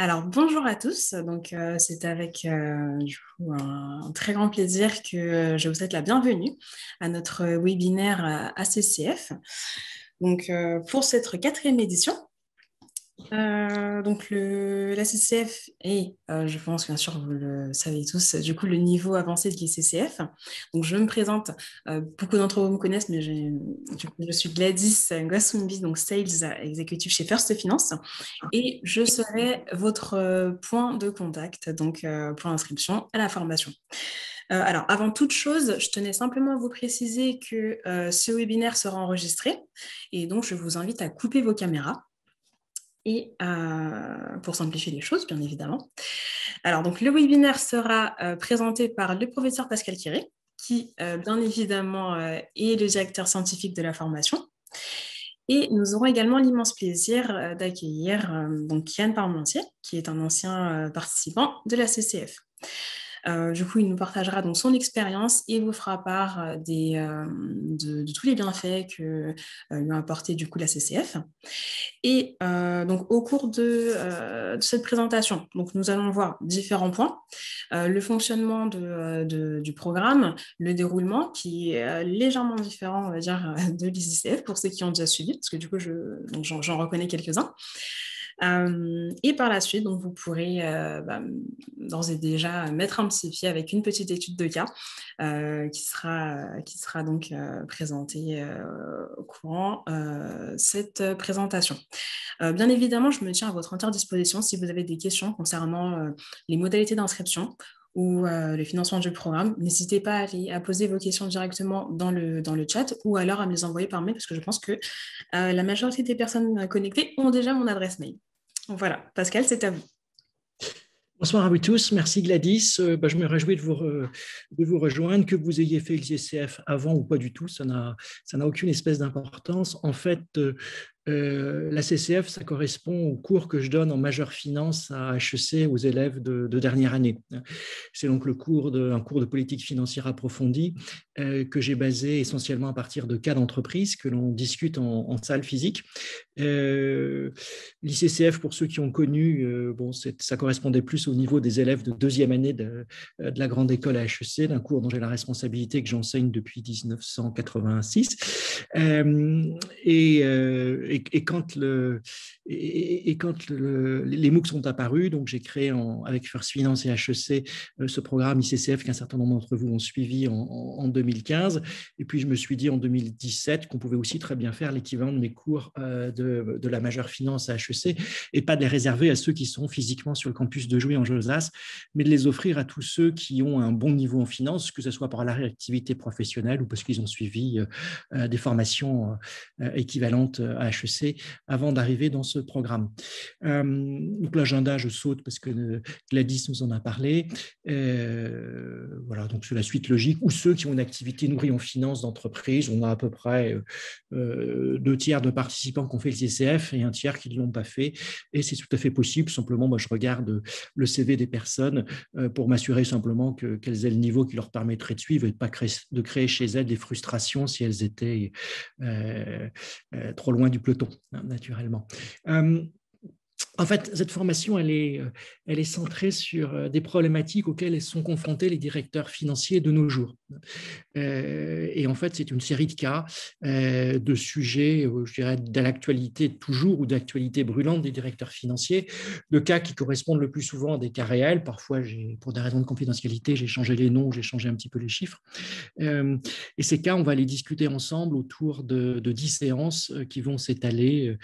Alors, bonjour à tous. Donc, c'est avec un très grand plaisir que je vous souhaite la bienvenue à notre webinaire ACCF. Donc, pour cette quatrième édition, donc la CCF est, je pense bien sûr vous le savez tous, du coup le niveau avancé de l'ICCF. Donc je me présente, beaucoup d'entre vous me connaissent, mais je suis Gladys Ngwasumbi, donc Sales Executive chez First Finance, et je serai votre point de contact donc pour l'inscription à la formation. Alors, avant toute chose, je tenais simplement à vous préciser que ce webinaire sera enregistré et donc je vous invite à couper vos caméras et pour simplifier les choses, bien évidemment. Alors, donc, le webinaire sera présenté par le professeur Pascal Quiré, qui, bien évidemment, est le directeur scientifique de la formation. Et nous aurons également l'immense plaisir d'accueillir donc Yann Parmentier, qui est un ancien participant de la CCF. Du coup, il nous partagera donc son expérience et vous fera part de tous les bienfaits que lui a apporté du coup la CCF. Et donc, au cours de cette présentation, donc, nous allons voir différents points. Le fonctionnement du programme, le déroulement qui est légèrement différent, on va dire, de l'ICCF pour ceux qui ont déjà suivi, parce que du coup, j'en reconnais quelques-uns. Et par la suite, donc, vous pourrez d'ores et déjà mettre un petit pied avec une petite étude de cas qui sera donc présentée au courant cette présentation. Bien évidemment, je me tiens à votre entière disposition si vous avez des questions concernant les modalités d'inscription ou le financement du programme. N'hésitez pas à poser vos questions directement dans le chat ou alors à me les envoyer par mail parce que je pense que la majorité des personnes connectées ont déjà mon adresse mail. Voilà, Pascal, c'est à vous. Bonsoir à vous tous, merci Gladys. Je me réjouis de vous rejoindre, que vous ayez fait l'ICCF avant ou pas du tout, ça n'a aucune espèce d'importance. En fait, la CCF, ça correspond au cours que je donne en majeure finance à HEC aux élèves de dernière année. C'est donc un cours de politique financière approfondie que j'ai basé essentiellement à partir de cas d'entreprise que l'on discute en salle physique. L'ICCF, pour ceux qui ont connu, ça correspondait plus au niveau des élèves de deuxième année de la grande école à HEC, d'un cours dont j'ai la responsabilité que j'enseigne depuis 1986. Et quand les MOOC sont apparus, donc j'ai créé avec First Finance et HEC ce programme ICCF qu'un certain nombre d'entre vous ont suivi en 2015. Et puis je me suis dit en 2017 qu'on pouvait aussi très bien faire l'équivalent de mes cours de la majeure finance à HEC et pas de les réserver à ceux qui sont physiquement sur le campus de Jouy en Josas, mais de les offrir à tous ceux qui ont un bon niveau en finance, que ce soit par la réactivité professionnelle ou parce qu'ils ont suivi des formations équivalentes à HEC avant d'arriver dans ce programme. Donc l'agenda, je saute parce que Gladys nous en a parlé. Voilà, donc c'est la suite logique. Ou ceux qui ont une activité nourrie en finance d'entreprise, on a à peu près 2/3 de participants qui ont fait le CCF et un tiers qui ne l'ont pas fait. Et c'est tout à fait possible. Simplement, moi, je regarde le CV des personnes pour m'assurer simplement qu'elles aient le niveau qui leur permettrait de suivre et de créer chez elles des frustrations si elles étaient trop loin du peloton, naturellement. En fait, cette formation, elle est centrée sur des problématiques auxquelles sont confrontés les directeurs financiers de nos jours. Et en fait, c'est une série de cas, de sujets, je dirais, de l'actualité toujours ou d'actualité brûlante des directeurs financiers, de cas qui correspondent le plus souvent à des cas réels. Parfois, pour des raisons de confidentialité, j'ai changé les noms, j'ai changé un petit peu les chiffres. Et ces cas, on va les discuter ensemble autour de 10 séances qui vont s'étaler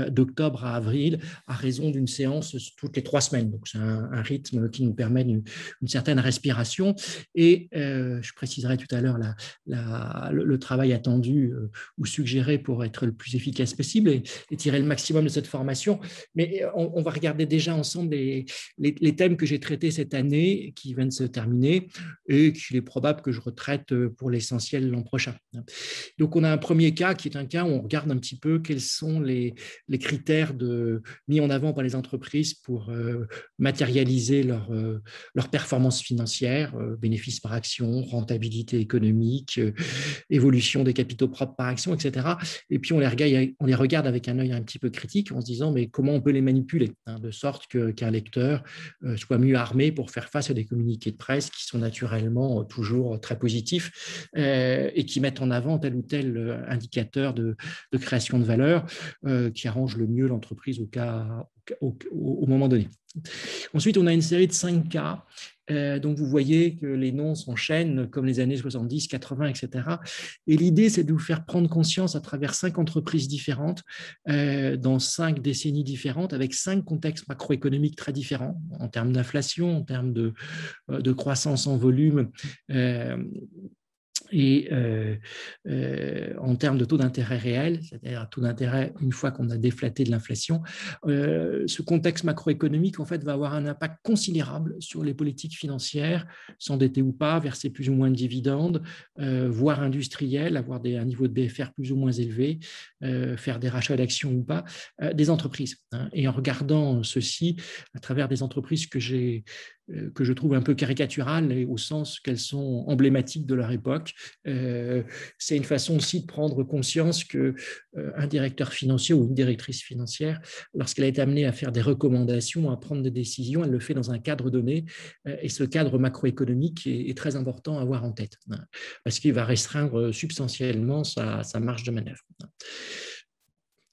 d'octobre à avril, à raison d'une séance toutes les 3 semaines. Donc, c'est un rythme qui nous permet une certaine respiration. Et je préciserai tout à l'heure le travail attendu ou suggéré pour être le plus efficace possible et tirer le maximum de cette formation. Mais on va regarder déjà ensemble les thèmes que j'ai traités cette année, qui viennent de se terminer, et qu'il est probable que je retraite pour l'essentiel l'an prochain. Donc, on a un premier cas qui est un cas où on regarde un petit peu quels sont les critères mis en avant par les entreprises pour matérialiser leur performance financière, bénéfices par action, rentabilité économique, évolution des capitaux propres par action, etc. Et puis on les regarde avec un œil un petit peu critique en se disant mais comment on peut les manipuler, hein, de sorte qu'un lecteur soit mieux armé pour faire face à des communiqués de presse qui sont naturellement toujours très positifs et qui mettent en avant tel ou tel indicateur de création de valeur qui arrange le mieux l'entreprise au moment donné. Ensuite, on a une série de 5 cas. Donc, vous voyez que les noms s'enchaînent comme les années 70, 80, etc. Et l'idée, c'est de vous faire prendre conscience à travers 5 entreprises différentes, dans 5 décennies différentes, avec 5 contextes macroéconomiques très différents, en termes d'inflation, en termes de croissance en volume, et en termes de taux d'intérêt réel, c'est-à-dire taux d'intérêt une fois qu'on a déflaté de l'inflation, ce contexte macroéconomique en fait va avoir un impact considérable sur les politiques financières, s'endetter ou pas, verser plus ou moins de dividendes, voire industriels, avoir un niveau de BFR plus ou moins élevé, faire des rachats d'actions ou pas, des entreprises. Hein. Et en regardant ceci à travers des entreprises que je trouve un peu caricaturales, au sens qu'elles sont emblématiques de leur époque. C'est une façon aussi de prendre conscience qu'un directeur financier ou une directrice financière, lorsqu'elle est amenée à faire des recommandations, à prendre des décisions, elle le fait dans un cadre donné, et ce cadre macroéconomique est très important à avoir en tête, parce qu'il va restreindre substantiellement sa marge de manœuvre.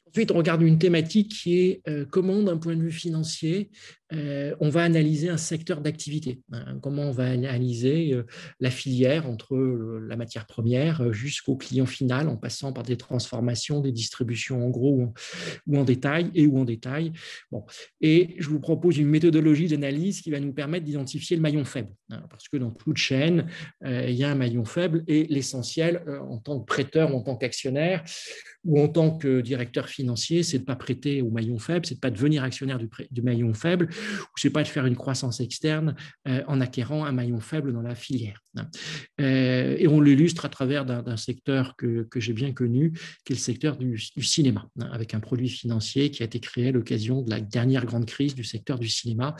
Ensuite, on regarde une thématique qui est comment, d'un point de vue financier, on va analyser un secteur d'activité. Hein, comment on va analyser la filière entre la matière première jusqu'au client final, en passant par des transformations, des distributions en gros ou en détail ou en détail. Bon. Et je vous propose une méthodologie d'analyse qui va nous permettre d'identifier le maillon faible. Hein, parce que dans toute chaîne, il y a un maillon faible et l'essentiel, en tant que prêteur ou en tant qu'actionnaire, ou en tant que directeur financier, c'est de ne pas prêter au maillon faible, c'est de ne pas devenir actionnaire du maillon faible, ou c'est pas de faire une croissance externe en acquérant un maillon faible dans la filière. Et on l'illustre à travers d'un secteur que j'ai bien connu, qui est le secteur du cinéma, avec un produit financier qui a été créé à l'occasion de la dernière grande crise du secteur du cinéma.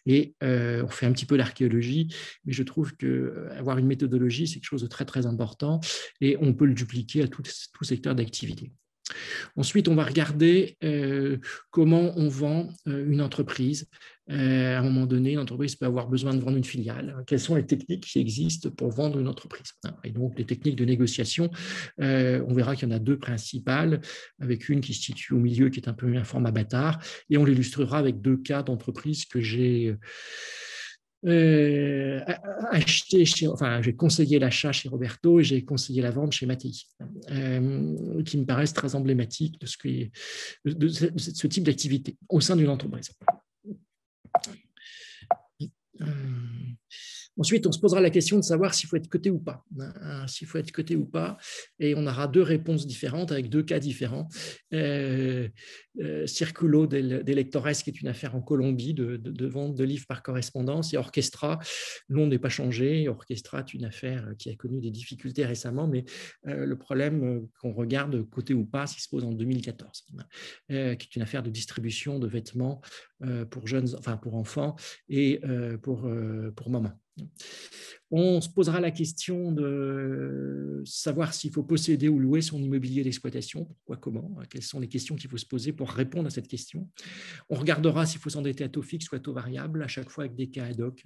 Et on fait un petit peu l'archéologie, mais je trouve qu'avoir une méthodologie, c'est quelque chose de très, très important, et on peut le dupliquer à tout secteur d'activité. Ensuite, on va regarder comment on vend une entreprise. À un moment donné, une entreprise peut avoir besoin de vendre une filiale. Quelles sont les techniques qui existent pour vendre une entreprise? Et donc, les techniques de négociation, on verra qu'il y en a 2 principales, avec une qui se situe au milieu, qui est un peu un format bâtard, et on l'illustrera avec 2 cas d'entreprises que j'ai j'ai conseillé l'achat chez Roberto et j'ai conseillé la vente chez Mattei, qui me paraissent très emblématiques de ce type d'activité au sein d'une entreprise. Ensuite, on se posera la question de savoir s'il faut être coté ou pas. S'il faut être coté ou pas, et on aura 2 réponses différentes avec 2 cas différents. Circulo del Lectores, qui est une affaire en Colombie de vente de livres par correspondance, et Orchestra, le nom n'est pas changé. Orchestra est une affaire qui a connu des difficultés récemment, mais le problème qu'on regarde coté ou pas, s'il se pose en 2014, qui est une affaire de distribution de vêtements pour enfants et pour mamans. On se posera la question de savoir s'il faut posséder ou louer son immobilier d'exploitation, pourquoi, comment, quelles sont les questions qu'il faut se poser pour répondre à cette question. On regardera s'il faut s'endetter à taux fixe ou à taux variable, à chaque fois avec des cas ad hoc.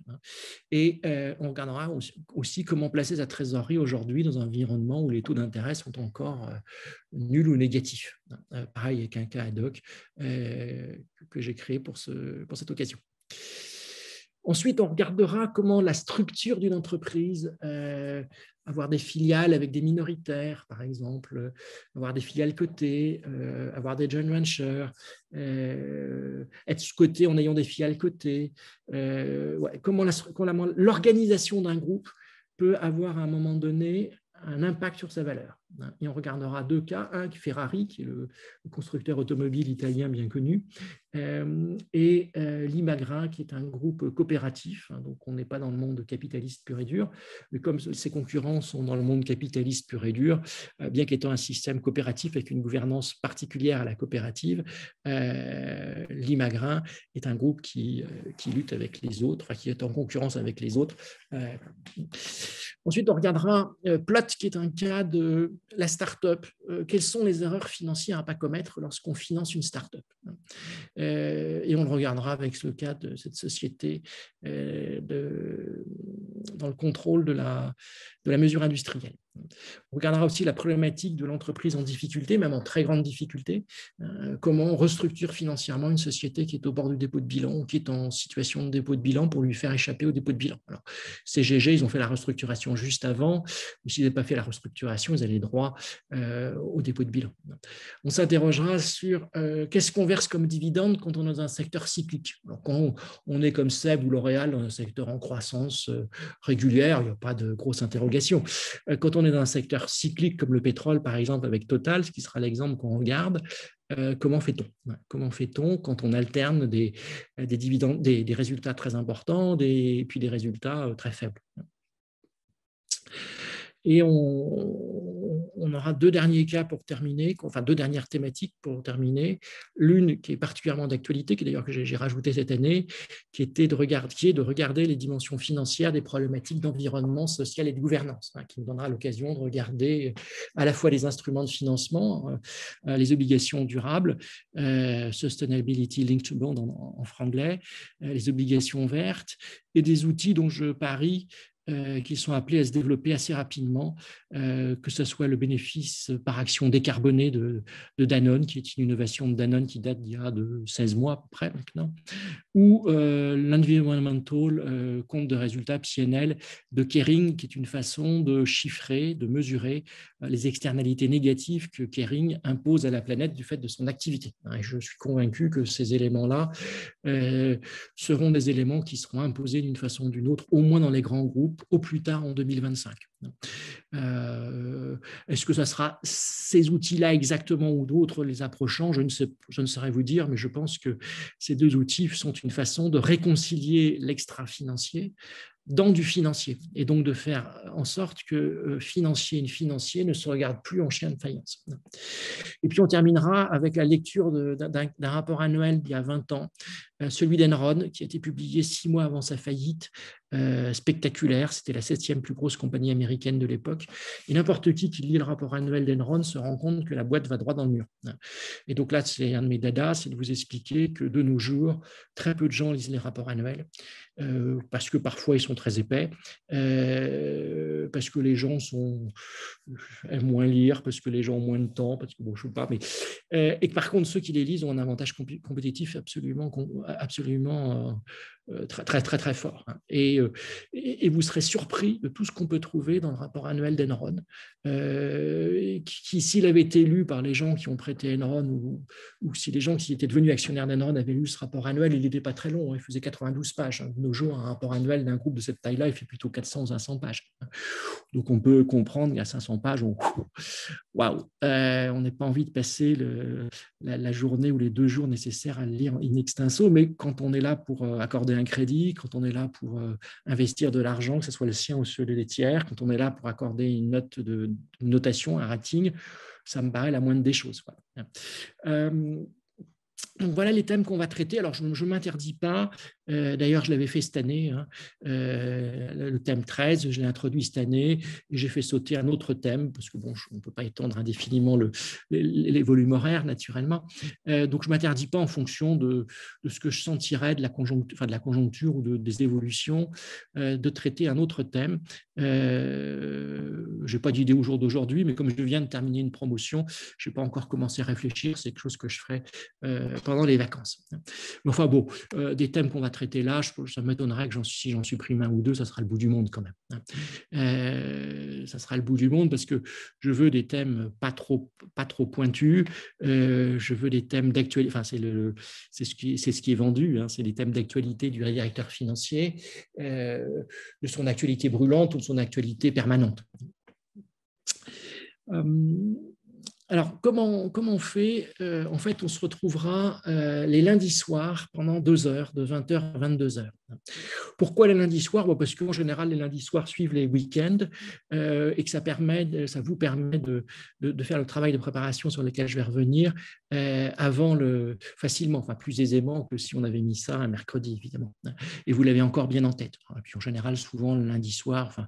Et on regardera aussi comment placer sa trésorerie aujourd'hui dans un environnement où les taux d'intérêt sont encore nuls ou négatifs. Pareil avec un cas ad hoc que j'ai créé pour cette occasion. Ensuite, on regardera comment la structure d'une entreprise, avoir des filiales avec des minoritaires, par exemple, avoir des filiales cotées, avoir des joint ventures, être coté en ayant des filiales cotées, comment l'organisation d'un groupe peut avoir à un moment donné un impact sur sa valeur. Et on regardera deux cas, un Ferrari, qui est le constructeur automobile italien bien connu, et Limagrain, qui est un groupe coopératif. Donc, on n'est pas dans le monde capitaliste pur et dur, mais comme ses concurrents sont dans le monde capitaliste pur et dur, bien qu'étant un système coopératif avec une gouvernance particulière à la coopérative, Limagrain est un groupe qui lutte avec les autres, qui est en concurrence avec les autres. Ensuite, on regardera Plot, qui est un cas de la start-up. Quelles sont les erreurs financières à ne pas commettre lorsqu'on finance une start-up? Et on le regardera avec le cas de cette société dans le contrôle de la mesure industrielle. On regardera aussi la problématique de l'entreprise en difficulté, même en très grande difficulté. Comment on restructure financièrement une société qui est au bord du dépôt de bilan ou qui est en situation de dépôt de bilan pour lui faire échapper au dépôt de bilan. Alors, CGG, ils ont fait la restructuration juste avant, mais s'ils n'avaient pas fait la restructuration, ils avaient droit au dépôt de bilan. On s'interrogera sur qu'est-ce qu'on verse comme dividende quand on est dans un secteur cyclique. Alors, quand on est comme SEB ou L'Oréal dans un secteur en croissance régulière, il n'y a pas de grosse interrogation. Quand on est dans un secteur cyclique comme le pétrole, par exemple, avec Total, ce qui sera l'exemple qu'on regarde, comment fait-on? Comment fait-on quand on alterne des dividendes, des résultats très importants et puis des résultats très faibles? Et on aura deux derniers cas pour terminer, enfin deux dernières thématiques pour terminer. L'une qui est particulièrement d'actualité, qui d'ailleurs que j'ai rajouté cette année, qui est de regarder les dimensions financières des problématiques d'environnement social et de gouvernance, qui nous donnera l'occasion de regarder à la fois les instruments de financement, les obligations durables, Sustainability Linked Bond en franglais, les obligations vertes, et des outils dont je parie qui sont appelés à se développer assez rapidement, que ce soit le bénéfice par action décarbonée de Danone, qui est une innovation de Danone qui date d'il y a 16 mois à peu près maintenant, ou l'environmental compte de résultats PNL de Kering, qui est une façon de chiffrer, de mesurer les externalités négatives que Kering impose à la planète du fait de son activité. Et je suis convaincu que ces éléments-là seront des éléments qui seront imposés d'une façon ou d'une autre, au moins dans les grands groupes, au plus tard en 2025. Est-ce que ça sera ces outils-là exactement ou d'autres les approchant? Je ne saurais vous dire, mais je pense que ces deux outils sont une façon de réconcilier l'extra-financier dans du financier, et donc de faire en sorte que financier et financier ne se regardent plus en chien de faïence. Et puis on terminera avec la lecture d'un rapport annuel d'il y a 20 ans, celui d'Enron, qui a été publié 6 mois avant sa faillite, spectaculaire. C'était la 7e plus grosse compagnie américaine de l'époque. Et n'importe qui lit le rapport annuel d'Enron se rend compte que la boîte va droit dans le mur. Et donc là, c'est un de mes dadas, c'est de vous expliquer que de nos jours, très peu de gens lisent les rapports annuels, parce que parfois ils sont très épais, parce que les gens aiment moins lire, parce que les gens ont moins de temps, parce que bon, je ne sais pas, mais et que par contre ceux qui les lisent ont un avantage compétitif absolument très, très, très, très fort. Et vous serez surpris de tout ce qu'on peut trouver dans le rapport annuel d'Enron, qui, s'il avait été lu par les gens qui ont prêté Enron, ou si les gens qui étaient devenus actionnaires d'Enron avaient lu ce rapport annuel, il n'était pas très long, il faisait 92 pages. De nos jours, un rapport annuel d'un groupe de cette taille-là, il fait plutôt 400 à 100 pages. Donc on peut comprendre qu'à 500 pages, waouh, on n'a pas envie de passer la journée ou les 2 jours nécessaires à le lire in extenso, mais quand on est là pour accorder un crédit, quand on est là pour investir de l'argent, que ce soit le sien ou celui des tiers, quand on est là pour accorder une notation, un rating, ça me paraît la moindre des choses. Donc voilà les thèmes qu'on va traiter. Alors je ne m'interdis pas, d'ailleurs je l'avais fait cette année, le thème 13, je l'ai introduit cette année, et j'ai fait sauter un autre thème, parce que bon, on ne peut pas étendre indéfiniment les volumes horaires naturellement, donc je ne m'interdis pas en fonction de ce que je sentirais de la conjoncture ou des évolutions, de traiter un autre thème. Je n'ai pas d'idée au jour d'aujourd'hui, mais comme je viens de terminer une promotion, je n'ai pas encore commencé à réfléchir, c'est quelque chose que je ferai pendant les vacances. Mais enfin bon, des thèmes qu'on va traiter là, ça m'étonnerait que si j'en supprime un ou deux, ça sera le bout du monde quand même. Ça sera le bout du monde parce que je veux des thèmes pas trop pointus, je veux des thèmes d'actualité, enfin c'est ce qui est vendu, c'est des thèmes d'actualité du directeur financier, de son actualité brûlante ou de son actualité permanente. Alors, comment on fait? En fait, on se retrouvera les lundis soirs pendant 2 heures, de 20h à 22h. Pourquoi les lundis soirs? Parce qu'en général, les lundis soirs suivent les week-ends et que ça vous permet de faire le travail de préparation sur lequel je vais revenir facilement, enfin plus aisément que si on avait mis ça un mercredi, évidemment. Et vous l'avez encore bien en tête. Et puis en général, souvent le lundi soir, enfin,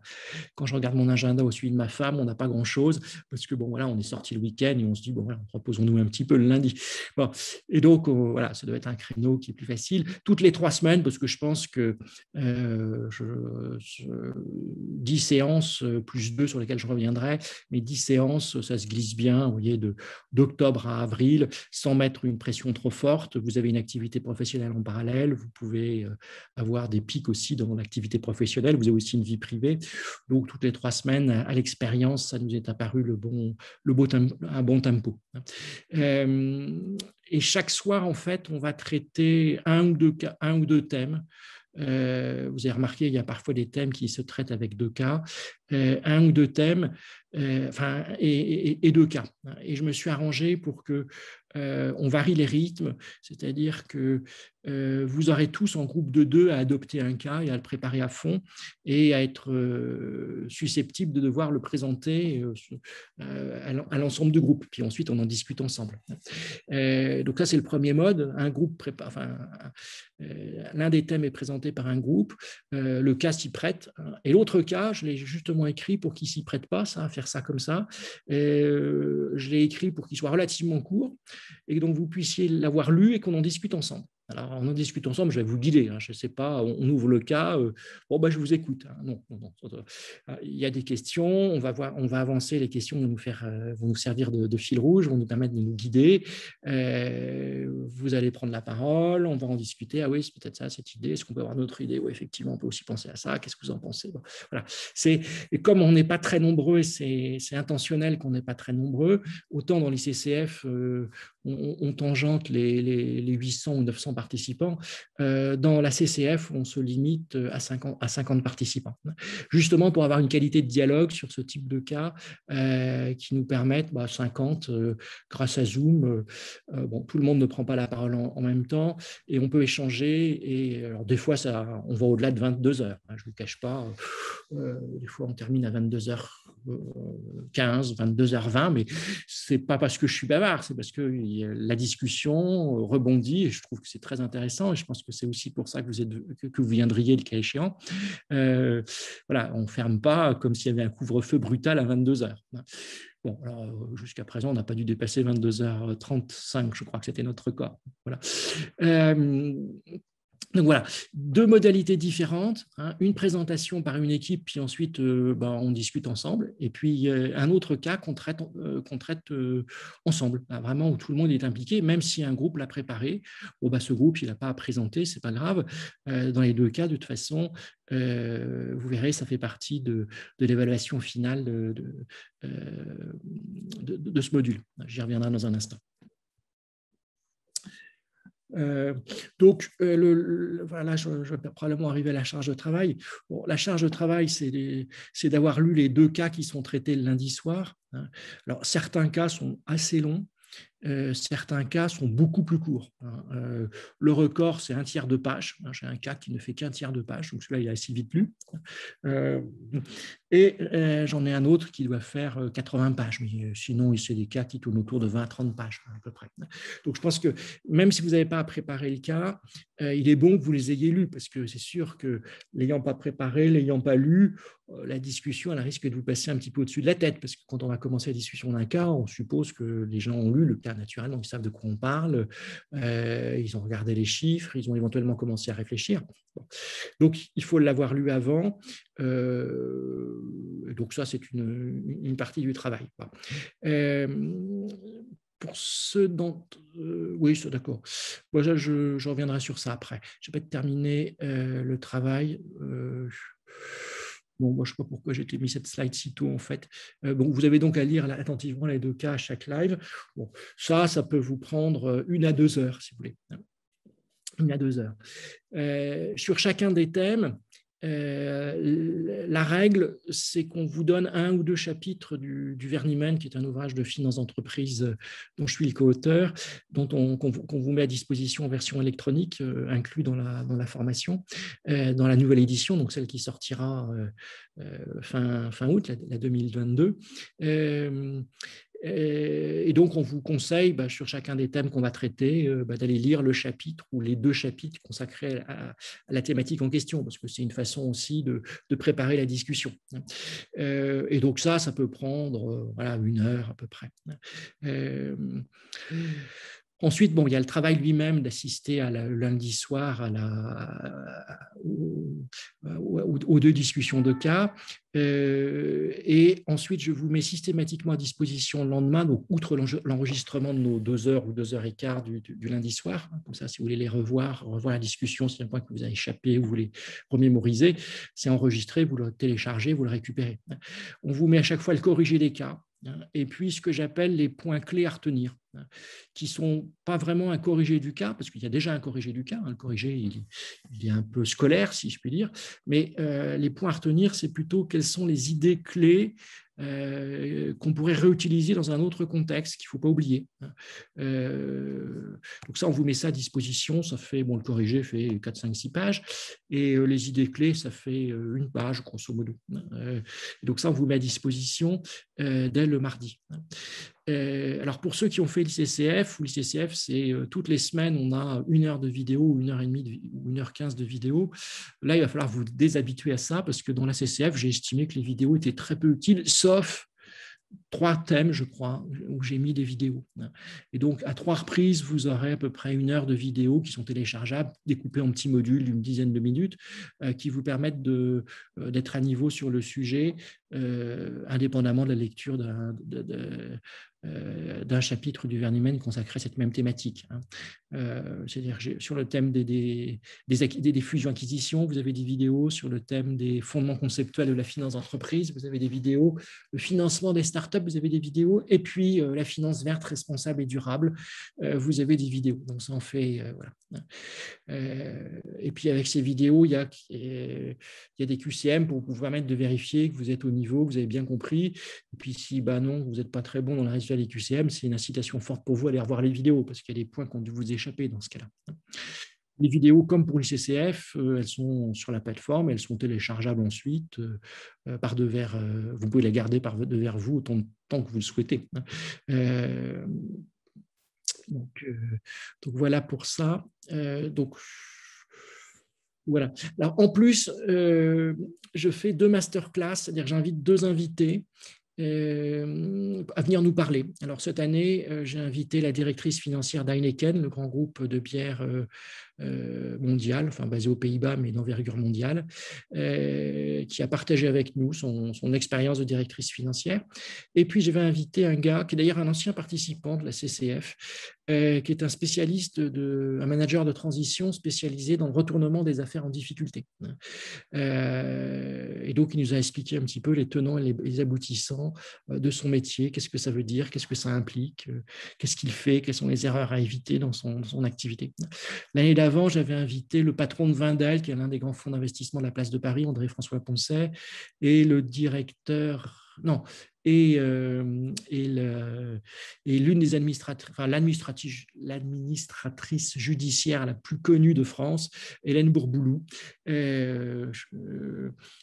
quand je regarde mon agenda ou celui de ma femme, on n'a pas grand-chose parce que bon, voilà, on est sorti le week-end et on se dit, bon, voilà, reposons-nous un petit peu le lundi. Bon. Et donc, voilà, ça doit être un créneau qui est plus facile. Toutes les 3 semaines, parce que je pense que 10 séances plus 2 sur lesquelles je reviendrai, mais 10 séances, ça se glisse bien, vous voyez, d'octobre à avril, sans mettre une pression trop forte. Vous avez une activité professionnelle en parallèle, vous pouvez avoir des pics aussi dans l'activité professionnelle, vous avez aussi une vie privée. Donc, toutes les 3 semaines, à l'expérience, ça nous est apparu un bon tempo. Et chaque soir, en fait, on va traiter un ou deux thèmes. Vous avez remarqué, il y a parfois des thèmes qui se traitent avec 2 cas, un ou 2 thèmes, et 2 cas. Et je me suis arrangé pour que on varie les rythmes, c'est-à-dire que vous aurez tous en groupe de 2 à adopter un cas et à le préparer à fond et à être susceptible de devoir le présenter à l'ensemble du groupe. Puis ensuite, on en discute ensemble. Donc ça, c'est le premier mode. L'un des thèmes est présenté par un groupe, le cas s'y prête, et l'autre cas, je l'ai justement écrit pour qu'il ne s'y prête pas, ça, à faire ça comme ça. Je l'ai écrit pour qu'il soit relativement court et donc vous puissiez l'avoir lu et qu'on en discute ensemble. Alors, on en discute ensemble, je vais vous guider. Je ne sais pas, on ouvre le cas. Je vous écoute. Non. Il y a des questions. On va avancer. Les questions vont nous servir de fil rouge, vont nous permettre de nous guider. Vous allez prendre la parole. On va en discuter. Ah oui, c'est peut-être ça, cette idée. Est-ce qu'on peut avoir une autre idée? Oui, effectivement, on peut aussi penser à ça. Qu'est-ce que vous en pensez? Voilà. Et comme on n'est pas très nombreux, c'est intentionnel qu'on n'est pas très nombreux, autant dans l'ICCF, on tangente les 800 ou 900 participants. Dans la CCF, on se limite à 50 participants, justement pour avoir une qualité de dialogue sur ce type de cas qui nous permettent 50 grâce à Zoom. Tout le monde ne prend pas la parole en même temps et on peut échanger. Et alors, des fois, on va au-delà de 22 heures. Je ne vous cache pas. Des fois, on termine à 22h15, 22h20, mais ce n'est pas parce que je suis bavard, c'est parce que la discussion rebondit et je trouve que c'est très intéressant et je pense que c'est aussi pour ça que vous viendriez le cas échéant. Voilà, on ne ferme pas comme s'il y avait un couvre-feu brutal à 22h. Bon, alors jusqu'à présent, on n'a pas dû dépasser 22h35, je crois que c'était notre cas. Voilà. Donc voilà, 2 modalités différentes, une présentation par une équipe, puis ensuite on discute ensemble, et puis un autre cas qu'on traite ensemble, vraiment où tout le monde est impliqué, même si un groupe l'a préparé. Ce groupe, il n'a pas à présenter, c'est pas grave. Dans les 2 cas, de toute façon, vous verrez, ça fait partie de l'évaluation finale de ce module. J'y reviendrai dans un instant. Voilà, je vais probablement arriver à la charge de travail. La charge de travail, c'est d'avoir lu les 2 cas qui sont traités le lundi soir. Alors, certains cas sont assez longs. Certains cas sont beaucoup plus courts. Le record, c'est 1/3 de page. J'ai un cas qui ne fait qu'1 tiers de page, donc celui-là, il est assez vite lu. Et j'en ai un autre qui doit faire 80 pages, mais sinon, c'est des cas qui tournent autour de 20 à 30 pages à peu près. Donc, je pense que même si vous n'avez pas à préparer le cas, il est bon que vous les ayez lus, parce que c'est sûr que l'ayant pas préparé, l'ayant pas lu, la discussion, elle risque de vous passer un petit peu au-dessus de la tête, parce que quand on va commencer la discussion d'un cas, on suppose que les gens ont lu le cas naturellement, ils savent de quoi on parle, ils ont regardé les chiffres, ils ont éventuellement commencé à réfléchir. Donc, il faut l'avoir lu avant. Donc, ça, c'est une partie du travail. Pour ceux dont... oui, je suis d'accord. Je reviendrai sur ça après. Je vais terminer le travail. Moi, je ne sais pas pourquoi j'ai mis cette slide si tôt, en fait. Vous avez donc à lire attentivement les 2 cas à chaque live. Ça peut vous prendre 1 à 2 heures, si vous voulez. 1 à 2 heures. Sur chacun des thèmes, La règle, c'est qu'on vous donne 1 ou 2 chapitres du Vernimen, qui est un ouvrage de finance d'entreprise dont je suis le co-auteur, qu'on vous met à disposition en version électronique, inclus dans la formation, dans la nouvelle édition, donc celle qui sortira fin août, la 2022. Et donc, on vous conseille, sur chacun des thèmes qu'on va traiter, d'aller lire le chapitre ou les 2 chapitres consacrés à la thématique en question, parce que c'est une façon aussi de préparer la discussion. Et donc ça peut prendre 1 heure à peu près. Ensuite, il y a le travail lui-même d'assister le lundi soir aux 2 discussions de cas. Et ensuite, je vous mets systématiquement à disposition le lendemain, donc outre l'enregistrement de nos 2 heures ou 2 heures et quart du lundi soir, comme ça, si vous voulez les revoir la discussion, si y a un point que vous avez échappé ou vous voulez remémoriser, c'est enregistré, vous le téléchargez, vous le récupérez. On vous met à chaque fois le corrigé des cas, et puis ce que j'appelle les points clés à retenir, qui ne sont pas vraiment un corrigé du cas, parce qu'il y a déjà un corrigé du cas, le corrigé il est un peu scolaire, si je puis dire, mais les points à retenir, c'est plutôt quelles sont les idées clés qu'on pourrait réutiliser dans un autre contexte qu'il ne faut pas oublier. Donc ça, on vous met ça à disposition, ça fait, le corrigé fait 4, 5, 6 pages, et les idées clés, ça fait 1 page, grosso modo. Donc ça, on vous met à disposition dès le mardi. Alors pour ceux qui ont fait l'ICCF, c'est toutes les semaines, on a 1 heure de vidéo, ou 1h30 ou 1h15 de vidéo. Là, il va falloir vous déshabituer à ça, parce que dans la CCF, j'ai estimé que les vidéos étaient très peu utiles, sauf 3 thèmes, je crois, où j'ai mis des vidéos. Et donc, à 3 reprises, vous aurez à peu près 1 heure de vidéos qui sont téléchargeables, découpées en petits modules d'une dizaine de minutes, qui vous permettent d'être à niveau sur le sujet, indépendamment de la lecture d'un chapitre du Vernimen consacré à cette même thématique. C'est-à-dire sur le thème des fusions-acquisitions, vous avez des vidéos. Sur le thème des fondements conceptuels de la finance d'entreprise, vous avez des vidéos. Le financement des startups, vous avez des vidéos. Et puis, la finance verte, responsable et durable, vous avez des vidéos. Donc, ça en fait... voilà. Et puis, avec ces vidéos, il y a des QCM pour vous permettre de vérifier que vous êtes au niveau, que vous avez bien compris. Et puis, si non, vous n'êtes pas très bon dans le résultat des QCM, c'est une incitation forte pour vous à aller revoir les vidéos, parce qu'il y a des points qui ont dû vous échapper dans ce cas-là. Les vidéos, comme pour l'ICCF, elles sont sur la plateforme, elles sont téléchargeables ensuite par devers. Vous pouvez les garder par devers vous autant que vous le souhaitez. Donc voilà pour ça. Donc voilà. Alors, en plus, je fais 2 masterclass, c'est-à-dire que j'invite 2 invités à venir nous parler. Alors cette année, j'ai invité la directrice financière d'Heineken, le grand groupe de bière mondial, basé aux Pays-Bas, mais d'envergure mondiale, qui a partagé avec nous son expérience de directrice financière. Et puis, je vais inviter un gars, qui est d'ailleurs un ancien participant de la CCF, qui est un spécialiste, un manager de transition spécialisé dans le retournement des affaires en difficulté. Et donc, il nous a expliqué un petit peu les tenants et les aboutissants de son métier, qu'est-ce que ça veut dire, qu'est-ce que ça implique, qu'est-ce qu'il fait, quelles sont les erreurs à éviter dans son activité. L'année d'avant, j'avais invité le patron de Wendel, qui est l'un des grands fonds d'investissement de la place de Paris, André-François Poncet, et le directeur... Non, et l'une des l'administratrice judiciaire la plus connue de France, Hélène Bourboulou,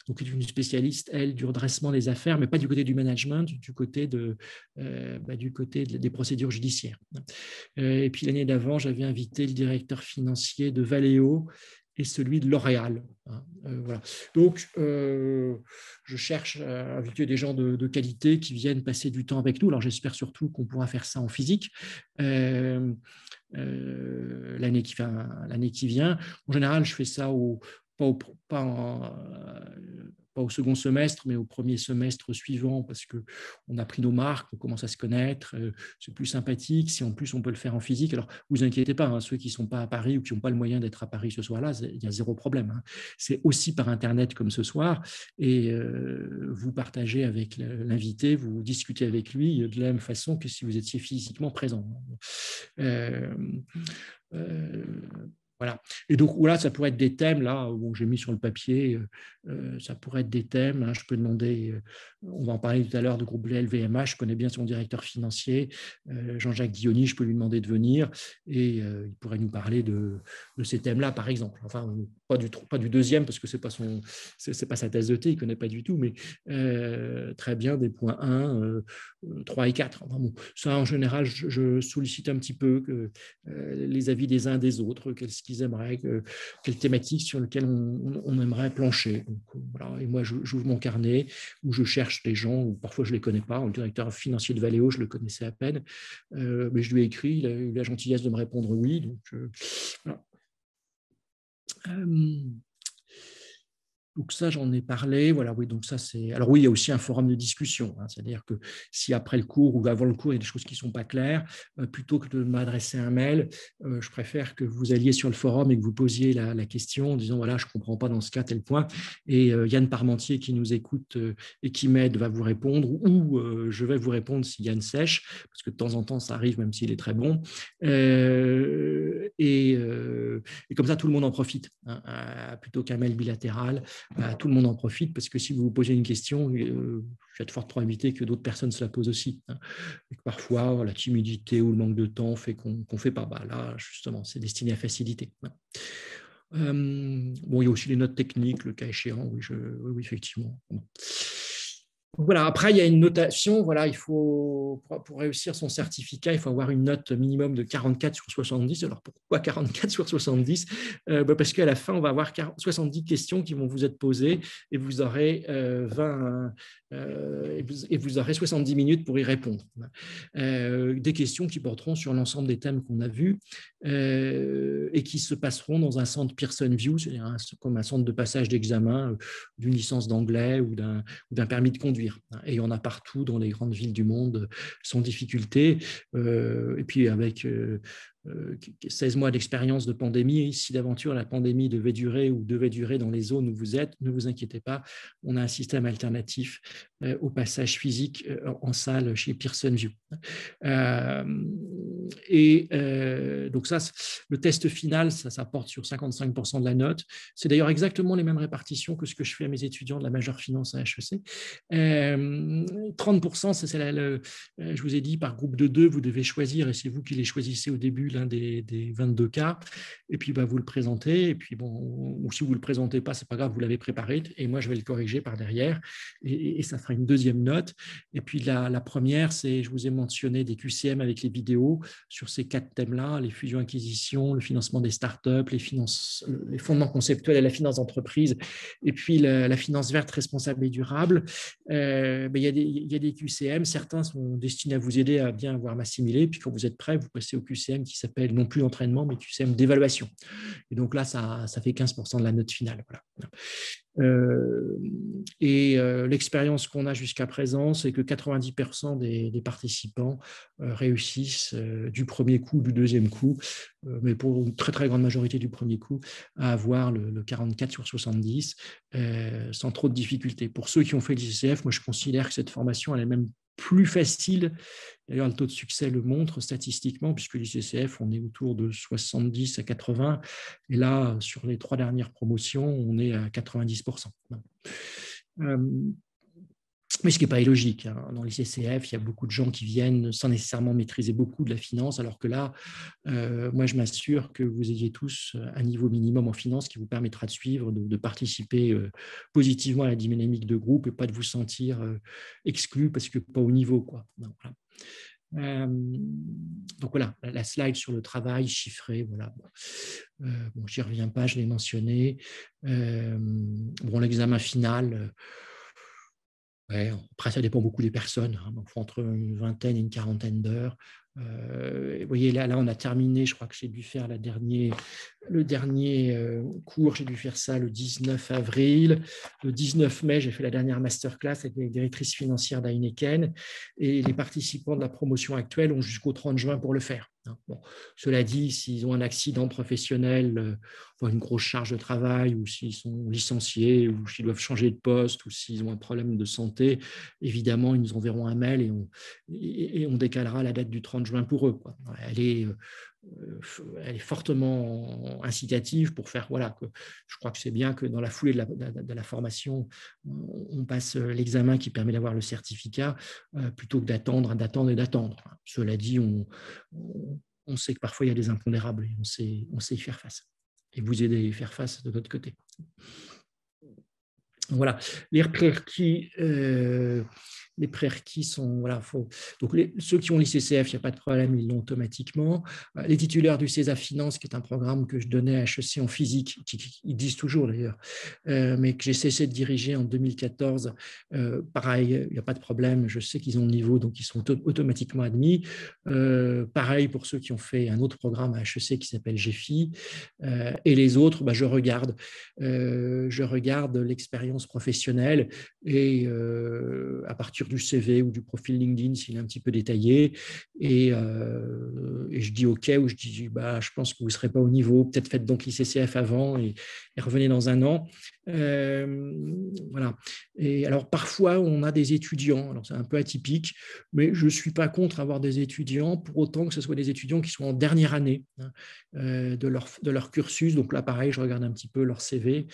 donc une spécialiste, elle, du redressement des affaires, mais pas du côté du management, du côté des procédures judiciaires. Et puis l'année d'avant, j'avais invité le directeur financier de Valeo et celui de L'Oréal. Voilà. Donc, je cherche à inviter des gens de qualité qui viennent passer du temps avec nous. Alors, j'espère surtout qu'on pourra faire ça en physique l'année qui vient. En général, je fais ça pas au second semestre, mais au premier semestre suivant, parce qu'on a pris nos marques, on commence à se connaître, c'est plus sympathique. Si en plus on peut le faire en physique, alors vous inquiétez pas, ceux qui ne sont pas à Paris ou qui n'ont pas le moyen d'être à Paris ce soir-là, il y a 0 problème. C'est aussi par Internet comme ce soir, et vous partagez avec l'invité, vous discutez avec lui de la même façon que si vous étiez physiquement présent. Voilà. Et donc, voilà, ça pourrait être des thèmes, là, où j'ai mis sur le papier, ça pourrait être des thèmes. Hein, je peux demander, on va en parler tout à l'heure, de groupe LVMH, je connais bien son directeur financier, Jean-Jacques Guilloni, je peux lui demander de venir et il pourrait nous parler de ces thèmes-là, par exemple. Enfin, pas du deuxième, parce que c'est pas sa tasse de thé, il ne connaît pas du tout, mais très bien des points 1, 3 et 4. Enfin, bon, ça, en général, je sollicite un petit peu les avis des uns et des autres, qu'est-ce qu'ils aimeraient, quelles thématiques sur lesquelles on aimerait plancher. Donc, voilà. Et moi, j'ouvre mon carnet où je cherche les gens, ou parfois je ne les connais pas. Le directeur financier de Valeo, je le connaissais à peine, mais je lui ai écrit, il a eu la gentillesse de me répondre oui. Donc, voilà. Donc ça, j'en ai parlé. Voilà, oui, donc ça, c'est... Alors oui, il y a aussi un forum de discussion. Hein, c'est-à-dire que si après le cours ou avant le cours, il y a des choses qui ne sont pas claires, plutôt que de m'adresser un mail, je préfère que vous alliez sur le forum et que vous posiez la question en disant, voilà, je ne comprends pas dans ce cas tel point. Et Yann Parmentier, qui nous écoute et qui m'aide, va vous répondre, ou je vais vous répondre si Yann sèche, parce que de temps en temps, ça arrive, même s'il est très bon. Et comme ça, tout le monde en profite, hein, plutôt qu'un mail bilatéral. Tout le monde en profite, parce que si vous vous posez une question, il y a de fortes probabilités que d'autres personnes se la posent aussi. Hein. Et que parfois, la timidité ou le manque de temps fait qu'on ne fait pas. Là, justement, c'est destiné à faciliter. Hein. Bon, il y a aussi les notes techniques, le cas échéant, oui effectivement. Bon. Voilà, après, il y a une notation. Voilà, il faut, pour réussir son certificat, il faut avoir une note minimum de 44 sur 70. Alors, pourquoi 44 sur 70 ? Parce qu'à la fin, on va avoir 70 questions qui vont vous être posées et vous aurez 20 et vous aurez 70 minutes pour y répondre. Des questions qui porteront sur l'ensemble des thèmes qu'on a vus et qui se passeront dans un centre Pearson VUE, c'est-à-dire comme un centre de passage d'examen d'une licence d'anglais ou d'un permis de conduire. Et il y en a partout dans les grandes villes du monde sans difficulté. Et puis avec 16 mois d'expérience de pandémie, si d'aventure la pandémie devait durer dans les zones où vous êtes, ne vous inquiétez pas, on a un système alternatif au passage physique en salle chez Pearson VUE. Donc ça, le test final, ça porte sur 55% de la note. C'est d'ailleurs exactement les mêmes répartitions que ce que je fais à mes étudiants de la majeure finance à HEC. 30%, je vous ai dit, par groupe de 2, vous devez choisir, et c'est vous qui les choisissez au début, l'un des 22 cas, et puis vous le présentez, et puis bon, ou si vous ne le présentez pas, c'est pas grave, vous l'avez préparé, et moi je vais le corriger par derrière, et ça fera une deuxième note. Et puis la première, c'est, je vous ai mentionné des QCM avec les vidéos sur ces 4 thèmes-là, les fusions-acquisitions, le financement des startups, les fondements conceptuels et la finance d'entreprise, et puis la finance verte, responsable et durable. Il y a des QCM, certains sont destinés à vous aider à bien avoir assimilé, puis quand vous êtes prêt, vous passez au QCM qui s'appelle non plus entraînement, mais QCM d'évaluation. Et donc là, ça fait 15% de la note finale. Voilà. L'expérience qu'on a jusqu'à présent, c'est que 90% des participants réussissent du premier coup, du deuxième coup, mais pour une très très grande majorité du premier coup, à avoir le 44 sur 70 sans trop de difficultés. Pour ceux qui ont fait l'ICCF, moi je considère que cette formation elle est même plus facile. D'ailleurs, le taux de succès le montre statistiquement, puisque l'ICCF, on est autour de 70 à 80. Et là, sur les 3 dernières promotions, on est à 90%. Mais ce qui n'est pas illogique. Hein. Dans l'ICCF, il y a beaucoup de gens qui viennent sans nécessairement maîtriser beaucoup de la finance, alors que là, moi, je m'assure que vous ayez tous un niveau minimum en finance qui vous permettra de suivre, de participer positivement à la dynamique de groupe et pas de vous sentir exclu parce que pas au niveau. Quoi. Non, voilà. Donc voilà, la slide sur le travail chiffré, voilà. Bon, j'y reviens pas, je l'ai mentionné. Bon, l'examen final, ouais, après ça dépend beaucoup des personnes, hein, donc entre une vingtaine et une quarantaine d'heures. Vous voyez, là, on a terminé, je crois que j'ai dû faire le dernier cours, j'ai dû faire ça le 19 avril. Le 19 mai, j'ai fait la dernière masterclass avec les directrices financières d'Heineken et les participants de la promotion actuelle ont jusqu'au 30 juin pour le faire. Bon, cela dit, s'ils ont un accident professionnel, une grosse charge de travail, ou s'ils sont licenciés, ou s'ils doivent changer de poste, ou s'ils ont un problème de santé, évidemment, ils nous enverront un mail et on décalera la date du 30 juin pour eux. Quoi. Elle est elle est fortement incitative pour faire, voilà, que je crois que c'est bien que dans la foulée de la formation, on passe l'examen qui permet d'avoir le certificat plutôt que d'attendre. Cela dit, on sait que parfois il y a des impondérables et on sait y faire face et vous aider à y faire face de votre côté. Voilà, les prérequis sont, voilà, donc ceux qui ont l'ICCF, il n'y a pas de problème, ils l'ont automatiquement. Les titulaires du CESA Finance, qui est un programme que je donnais à HEC en physique, ils disent toujours d'ailleurs, mais que j'ai cessé de diriger en 2014, pareil, il n'y a pas de problème, je sais qu'ils ont le niveau, donc ils sont automatiquement admis. Pareil pour ceux qui ont fait un autre programme à HEC qui s'appelle GEFI, et les autres, je regarde l'expérience professionnelle et à partir du CV ou du profil LinkedIn s'il est un petit peu détaillé et je dis OK ou je dis je pense que vous ne serez pas au niveau, peut-être faites donc l'ICCF avant et revenez dans un an. Voilà. Et alors parfois on a des étudiants, alors c'est un peu atypique, mais je ne suis pas contre avoir des étudiants pour autant que ce soit des étudiants qui sont en dernière année de leur cursus. Donc là pareil, je regarde un petit peu leur CV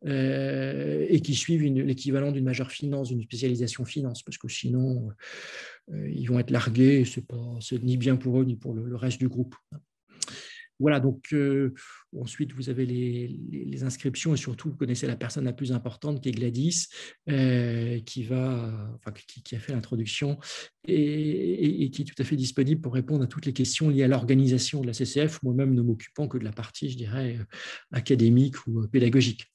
et qui suivent l'équivalent d'une majeure finance, d'une spécialisation finance, parce que sinon, ils vont être largués, c'est ni bien pour eux, ni pour le reste du groupe. Voilà, donc ensuite, vous avez les inscriptions et surtout, vous connaissez la personne la plus importante qui est Gladys, qui a fait l'introduction et qui est tout à fait disponible pour répondre à toutes les questions liées à l'organisation de la CCF, moi-même ne m'occupant que de la partie, je dirais, académique ou pédagogique.